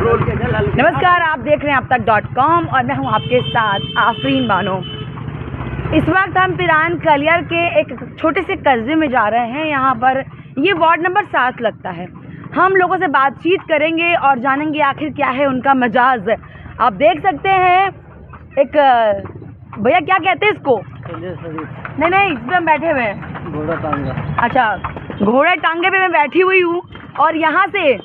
नमस्कार, आप देख रहे हैं abtak.com और मैं हूं आपके साथ आफरीन बानो। इस वक्त हम पिरान कलियर के एक छोटे से कस्बे में जा रहे हैं। यहाँ पर ये वार्ड नंबर 7 लगता है। हम लोगों से बातचीत करेंगे और जानेंगे आखिर क्या है उनका मजाज। आप देख सकते हैं एक भैया, क्या कहते हैं इसको? नहीं, इस पर हम बैठे हुए हैं। घोड़ा टांगा। अच्छा, घोड़े टांगे पे मैं बैठी हुई हूँ और यहाँ से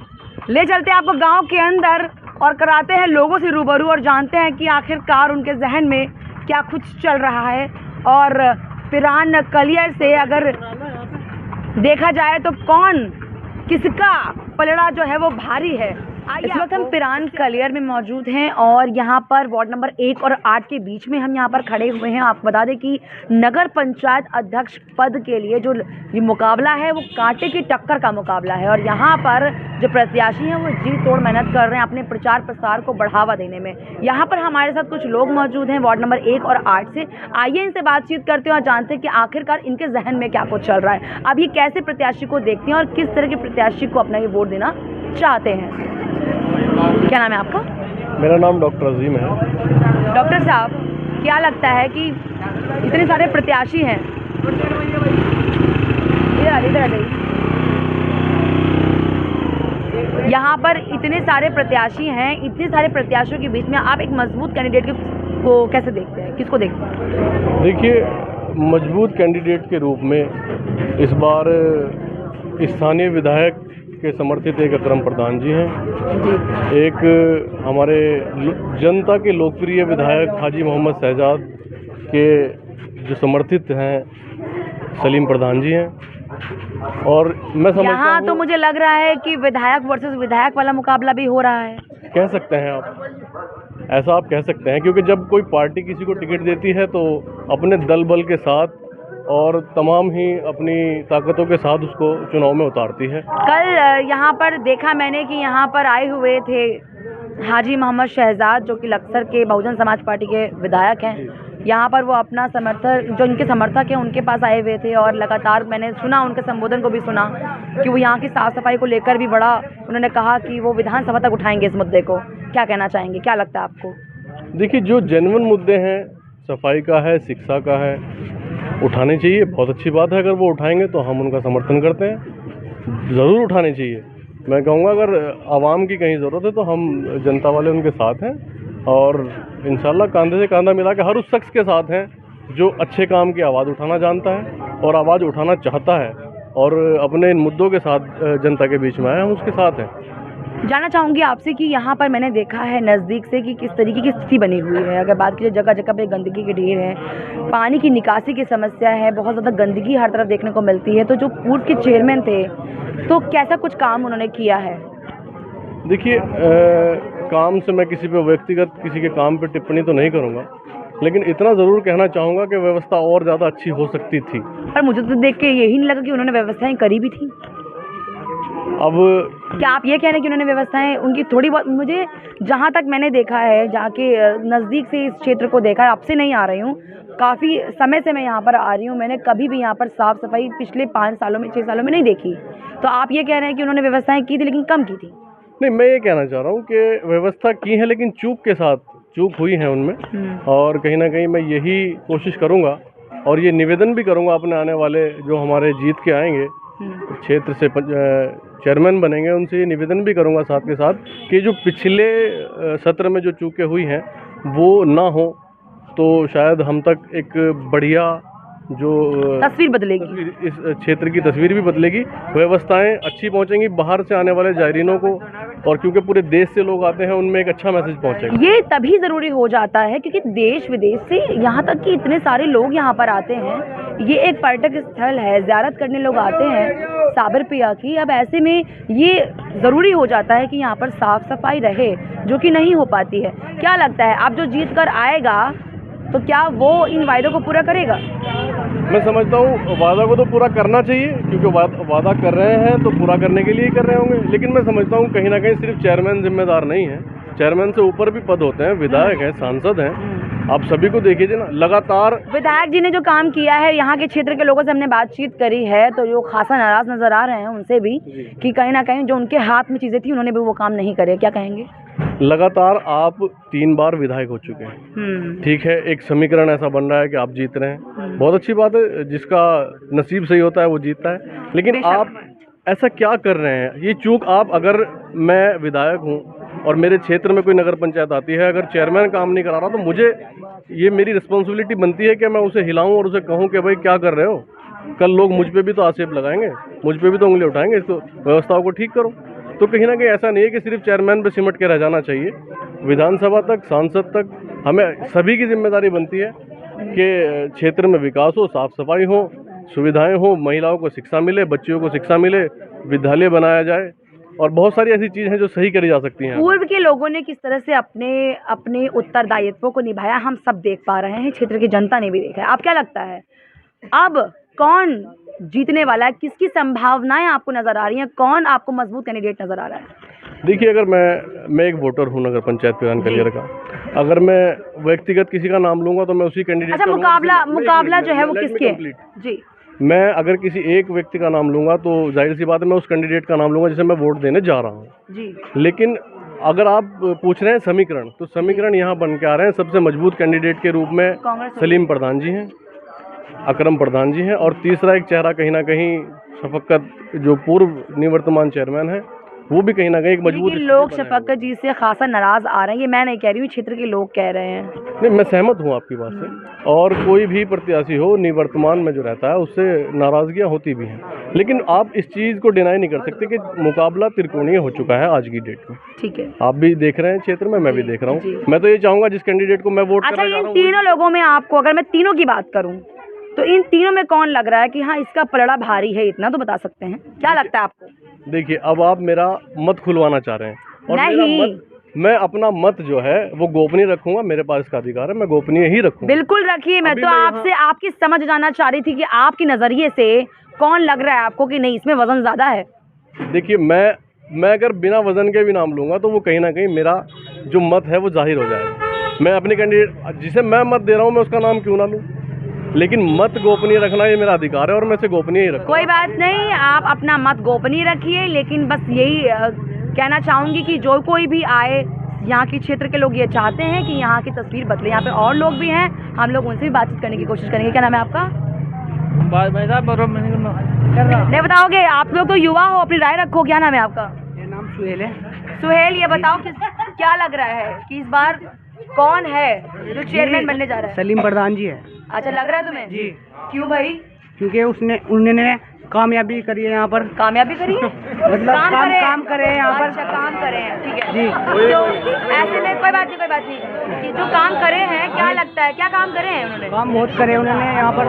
ले चलते हैं आपको गांव के अंदर और कराते हैं लोगों से रूबरू और जानते हैं कि आखिरकार उनके जहन में क्या कुछ चल रहा है। और पिरान कलियर से अगर देखा जाए तो कौन किसका पलड़ा जो है वो भारी है। इस वक्त हम पिरान कलियर में मौजूद हैं और यहाँ पर वार्ड नंबर 1 और 8 के बीच में हम यहाँ पर खड़े हुए हैं। आपको बता दें कि नगर पंचायत अध्यक्ष पद के लिए जो ये मुकाबला है वो कांटे की टक्कर का मुकाबला है। और यहाँ पर जो प्रत्याशी हैं वो जी तोड़ मेहनत कर रहे हैं अपने प्रचार प्रसार को बढ़ावा देने में। यहाँ पर हमारे साथ कुछ लोग मौजूद हैं वार्ड नंबर 1 और 8 से। आइए इनसे बातचीत करते हैं और जानते हैं कि आखिरकार इनके जहन में क्या कुछ चल रहा है। अब ये कैसे प्रत्याशी को देखते हैं और किस तरह के प्रत्याशी को अपना ये वोट देना चाहते हैं। क्या नाम है आपका? मेरा नाम डॉक्टर अजीम है। डॉक्टर साहब, क्या लगता है कि इतने सारे प्रत्याशी हैं, यहाँ पर इतने सारे प्रत्याशी हैं, इतने सारे प्रत्याशियों के बीच में आप एक मजबूत कैंडिडेट को कैसे देखते हैं, किसको देखते हैं? देखिए, मजबूत कैंडिडेट के रूप में इस बार स्थानीय विधायक के समर्थित एक अकरम प्रधान जी हैं। एक हमारे जनता के लोकप्रिय विधायक हाजी मोहम्मद शहजाद के जो समर्थित हैं सलीम प्रधान जी हैं। और मैं समझता हूँ यहाँ तो मुझे लग रहा है कि विधायक वर्सेस विधायक वाला मुकाबला भी हो रहा है। कह सकते हैं आप, ऐसा आप कह सकते हैं, क्योंकि जब कोई पार्टी किसी को टिकट देती है तो अपने दल बल के साथ और तमाम ही अपनी ताकतों के साथ उसको चुनाव में उतारती है। कल यहाँ पर देखा मैंने कि यहाँ पर आए हुए थे हाजी मोहम्मद शहजाद, जो कि लक्सर के बहुजन समाज पार्टी के विधायक हैं। यहाँ पर वो अपना समर्थक, जो इनके समर्थक हैं, उनके पास आए हुए थे और लगातार मैंने सुना, उनके संबोधन को भी सुना कि वो यहाँ की साफ़ सफाई को लेकर भी बड़ा उन्होंने कहा कि वो विधानसभा तक उठाएंगे इस मुद्दे को। क्या कहना चाहेंगे, क्या लगता है आपको? देखिए, जो जेन्युइन मुद्दे हैं, सफाई का है, शिक्षा का है, उठाने चाहिए। बहुत अच्छी बात है, अगर वो उठाएंगे तो हम उनका समर्थन करते हैं, ज़रूर उठाने चाहिए। मैं कहूँगा अगर आवाम की कहीं ज़रूरत है तो हम जनता वाले उनके साथ हैं और इंशाल्लाह कंधे से कंधा मिला के हर उस शख्स के साथ हैं जो अच्छे काम की आवाज़ उठाना जानता है और आवाज़ उठाना चाहता है और अपने इन मुद्दों के साथ जनता के बीच में आए, हम उसके साथ हैं। जानना चाहूँगी आपसे कि यहाँ पर मैंने देखा है नज़दीक से कि किस तरीके की स्थिति बनी हुई है। अगर बात की जाए, जगह जगह पे गंदगी के ढेर है, पानी की निकासी की समस्या है, बहुत ज़्यादा गंदगी हर तरफ देखने को मिलती है। तो जो पूर्व के चेयरमैन थे, तो कैसा कुछ काम उन्होंने किया है? देखिए, काम से मैं किसी पे व्यक्तिगत किसी के काम पे टिप्पणी तो नहीं करूँगा, लेकिन इतना ज़रूर कहना चाहूँगा कि व्यवस्था और ज़्यादा अच्छी हो सकती थी। पर मुझे तो देख के यही नहीं लगा कि उन्होंने व्यवस्थाएँ करी भी थी। अब क्या आप ये कह रहे हैं कि उन्होंने व्यवस्थाएं उनकी थोड़ी बहुत, मुझे जहाँ तक मैंने देखा है, जाके नज़दीक से इस क्षेत्र को देखा है, अब से नहीं आ रही हूँ, काफ़ी समय से मैं यहाँ पर आ रही हूँ, मैंने कभी भी यहाँ पर साफ़ सफाई पिछले 5 सालों में 6 सालों में नहीं देखी। तो आप ये कह रहे हैं कि उन्होंने व्यवस्थाएं की थी लेकिन कम की थी? नहीं, मैं ये कहना चाह रहा हूँ कि व्यवस्था की है लेकिन चूक के साथ, चूक हुई है उनमें। और कहीं ना कहीं मैं यही कोशिश करूँगा और ये निवेदन भी करूँगा अपने आने वाले जो हमारे जीत के आएंगे क्षेत्र से चेयरमैन बनेंगे, उनसे ये निवेदन भी करूंगा साथ के साथ कि जो पिछले सत्र में जो चूकें हुई हैं वो ना हो, तो शायद हम तक एक बढ़िया जो तस्वीर बदलेगी, इस क्षेत्र की तस्वीर भी बदलेगी, व्यवस्थाएं अच्छी पहुंचेंगी बाहर से आने वाले जायरीनों को, और क्योंकि पूरे देश से लोग आते हैं उनमें एक अच्छा मैसेज पहुंचेगा। ये तभी ज़रूरी हो जाता है क्योंकि देश विदेश से यहाँ तक कि इतने सारे लोग यहाँ पर आते हैं। ये एक पर्यटक स्थल है, ज़ियारत करने लोग आते हैं साबर पिया की। अब ऐसे में ये ज़रूरी हो जाता है कि यहाँ पर साफ़ सफाई रहे, जो कि नहीं हो पाती है। क्या लगता है, अब जो जीत कर आएगा तो क्या वो इन वायदों को पूरा करेगा? मैं समझता हूँ वादा को तो पूरा करना चाहिए, क्योंकि वादा कर रहे हैं तो पूरा करने के लिए ही कर रहे होंगे। लेकिन मैं समझता हूँ कहीं ना कहीं सिर्फ चेयरमैन जिम्मेदार नहीं है, चेयरमैन से ऊपर भी पद होते हैं, विधायक हैं, सांसद हैं, आप सभी को देखिए ना, लगातार विधायक जी ने जो काम किया है, यहाँ के क्षेत्र के लोगों से हमने बातचीत करी है तो जो खासा नाराज नजर आ रहे हैं उनसे भी कि कहीं ना कहीं जो उनके हाथ में चीजें थी उन्होंने भी वो काम नहीं करे। क्या कहेंगे? लगातार आप 3 बार विधायक हो चुके हैं, ठीक है, एक समीकरण ऐसा बन रहा है कि आप जीत रहे हैं, बहुत अच्छी बात है, जिसका नसीब सही होता है वो जीतता है। लेकिन आप ऐसा क्या कर रहे हैं? ये चूक आप, अगर मैं विधायक हूँ और मेरे क्षेत्र में कोई नगर पंचायत आती है, अगर चेयरमैन काम नहीं करा रहा तो मुझे ये मेरी रिस्पॉन्सिबिलिटी बनती है कि मैं उसे हिलाऊं और उसे कहूं कि भाई क्या कर रहे हो। कल लोग मुझ पे भी तो आक्षेप लगाएंगे, मुझ पे भी तो उंगली उठाएंगे, इसको व्यवस्थाओं को ठीक करो। तो कहीं ना कहीं ऐसा नहीं है कि सिर्फ चेयरमैन पे सिमट के रह जाना चाहिए। विधानसभा तक, सांसद तक हमें सभी की जिम्मेदारी बनती है कि क्षेत्र में विकास हो, साफ सफाई हो, सुविधाएं हो, महिलाओं को शिक्षा मिले, बच्चियों को शिक्षा मिले, विद्यालय बनाया जाए और बहुत सारी ऐसी चीज़ हैं जो सही करी जा सकती हैं। पूर्व के लोगों ने किस तरह से अपने उत्तरदायित्वों को निभाया, हम सब देख पा रहे हैं, क्षेत्र की जनता ने भी देखा है। आप क्या लगता है अब कौन जीतने वाला है? किसकी संभावनाएं आपको नजर आ रही हैं? कौन आपको मजबूत कैंडिडेट नजर आ रहा है? देखिए, अगर मैं एक वोटर हूँ नगर पंचायत पिरान कलियर का, अगर मैं व्यक्तिगत किसी का नाम लूंगा तो मैं उसी कैंडिडेट अच्छा, मुकाबला जो है वो किसके? जी, मैं अगर किसी एक व्यक्ति का नाम लूंगा तो जाहिर सी बात है मैं उस कैंडिडेट का नाम लूंगा जिसे मैं वोट देने जा रहा हूँ जी। लेकिन अगर आप पूछ रहे हैं समीकरण, तो समीकरण यहाँ बन के आ रहे हैं। सबसे मजबूत कैंडिडेट के रूप में सलीम प्रधान जी हैं, अकरम प्रधान जी हैं, और तीसरा एक चेहरा कहीं ना कहीं शफकत, जो पूर्व निवर्तमान चेयरमैन है, वो भी कहीं ना कहीं एक मजबूत। लोग शफकत जी से खासा नाराज आ रहे हैं, ये मैं नहीं कह रही हूँ, क्षेत्र के लोग कह रहे हैं। नहीं, मैं सहमत हूँ आपकी बात से, और कोई भी प्रत्याशी हो निवर्तमान में जो रहता है उससे नाराजगियाँ होती भी हैं, लेकिन आप इस चीज़ को डिनाई नहीं कर सकते कि मुकाबला त्रिकोणीय हो चुका है आज की डेट में। ठीक है, आप भी देख रहे हैं क्षेत्र में, मैं भी देख रहा हूँ। मैं तो ये चाहूँगा जिस कैंडिडेट को मैं वोट करना चाह रहा हूँ। तीनों लोगों में आपको, अगर मैं तीनों की बात करूँ तो इन तीनों में कौन लग रहा है कि हाँ इसका पलड़ा भारी है? इतना तो बता सकते हैं, क्या लगता है आपको? देखिए, अब आप मेरा मत खुलवाना चाह रहे हैं, और नहीं, मैं अपना मत जो है वो गोपनीय रखूंगा, मेरे पास इसका अधिकार है, मैं गोपनीय ही रखूंगा। बिल्कुल रखिए। मैं तो आपसे आपकी समझ जानना चाह रही थी कि आपकी नजरिए से कौन लग रहा है आपको कि नहीं इसमें वजन ज्यादा है? देखिए, मैं अगर बिना वजन के भी नाम लूंगा तो वो कहीं ना कहीं मेरा जो मत है वो जाहिर हो जाएगा। मैं अपने कैंडिडेट जिसे मैं मत दे रहा हूँ मैं उसका नाम क्यों ना लूँ, लेकिन मत गोपनीय रखना ये मेरा अधिकार है और मैं इसे गोपनीय ही रखूंगा। कोई बात नहीं, आप अपना मत गोपनीय रखिए, लेकिन बस यही कहना चाहूँगी कि जो कोई भी आए, यहाँ के क्षेत्र के लोग ये चाहते हैं कि यहाँ की तस्वीर बदले। यहाँ पे और लोग भी हैं, हम लोग उनसे भी बातचीत करने की कोशिश करेंगे। क्या नाम है आपका? नहीं बताओगे? आप लोग तो युवा हो, अपनी राय रखो। क्या नाम है आपका? मेरा नाम सुहेल है। सुहेल, ये बताओ कि क्या लग रहा है कि इस बार कौन है जो चेयरमैन बनने जा रहा है? सलीम प्रधान जी है। अच्छा, लग रहा है तुम्हें? जी। क्यों भाई? क्योंकि उन्होंने कामयाबी करी है यहाँ पर। कामयाबी करी है? मतलब काम करे हैं यहाँ पर। अच्छा, काम करे हैं, ठीक है जी। तो ऐसे में कोई बात नहीं कि जो काम करे हैं, क्या लगता है क्या काम करे हैं उन्होंने? काम बहुत करे उन्होंने यहाँ पर।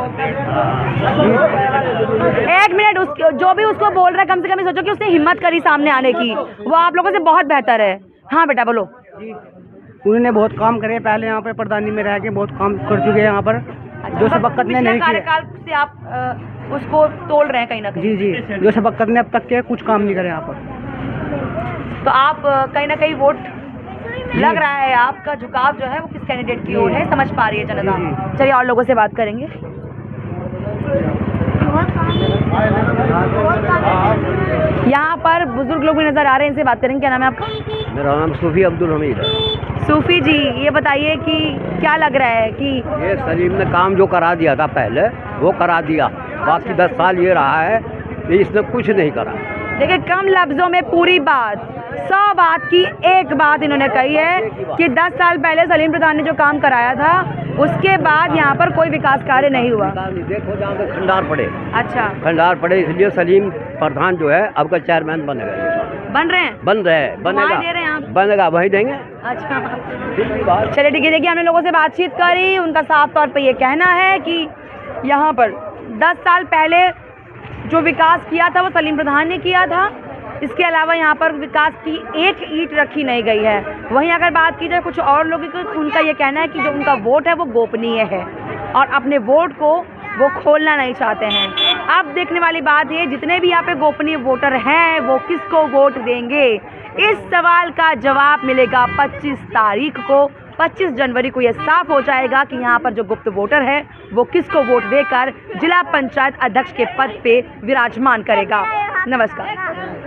एक मिनट, जो भी उसको बोल रहा है कम से कम सोचो कि उसने हिम्मत करी सामने आने की, वो आप लोगों से बहुत बेहतर है। हाँ बेटा बोलो। जी, उन्होंने बहुत काम करे, पहले यहाँ पे प्रधानी में रह के बहुत काम कर चुके हैं यहाँ पर। जो शफकत ने नहीं किया, कार्यकाल से आप उसको तोड़ रहे हैं कहीं ना कहीं। जी जी, जो शफकत ने अब तक के कुछ काम नहीं करे यहाँ पर। तो आप कहीं ना कहीं वोट लग रहा है, आपका झुकाव जो है वो किस कैंडिडेट की ओर है, समझ पा रही है जनता। चलिए और लोगों से बात करेंगे। यहाँ पर बुजुर्ग लोग भी नजर आ रहे हैं, इनसे बात करेंगे। क्या नाम है आपका? मेरा नाम सूफी अब्दुल हमीद है। सूफी जी, ये बताइए कि क्या लग रहा है कि ये सलीम ने काम जो करा दिया था पहले वो करा दिया, बाकी 10 साल ये रहा है कि इसने कुछ नहीं करा। देखिए, कम लफ्जों में पूरी बात, 100 बात की एक बात इन्होंने कही है कि 10 साल पहले सलीम प्रधान ने जो काम कराया था उसके बाद यहाँ पर कोई विकास कार्य नहीं हुआ। देखो जहाँ पे खंडार पड़े। अच्छा, खंडार पड़े, इसलिए सलीम प्रधान जो है अब का चेयरमैन बन रहे हैं। बन रहे हैं? बन रहे हैं, वहीं दे रहे हैं आप? बनेगा वहीं देंगे। अच्छा, चलिए ठीक है। देखिए, हमने लोगों से बातचीत करी, उनका साफ तौर पे ये कहना है कि यहाँ पर 10 साल पहले जो विकास किया था वो सलीम प्रधान ने किया था, इसके अलावा यहाँ पर विकास की एक ईंट रखी नहीं गई है। वहीं अगर बात की जाए कुछ और लोगों की, तो उनका ये कहना है कि जो उनका वोट है वो गोपनीय है और अपने वोट को वो खोलना नहीं चाहते हैं। अब देखने वाली बात ये, जितने भी यहाँ पे गोपनीय वोटर हैं वो किसको वोट देंगे, इस सवाल का जवाब मिलेगा 25 तारीख को। 25 जनवरी को यह साफ हो जाएगा कि यहाँ पर जो गुप्त वोटर है वो किसको वोट देकर जिला पंचायत अध्यक्ष के पद पे विराजमान करेगा। नमस्कार।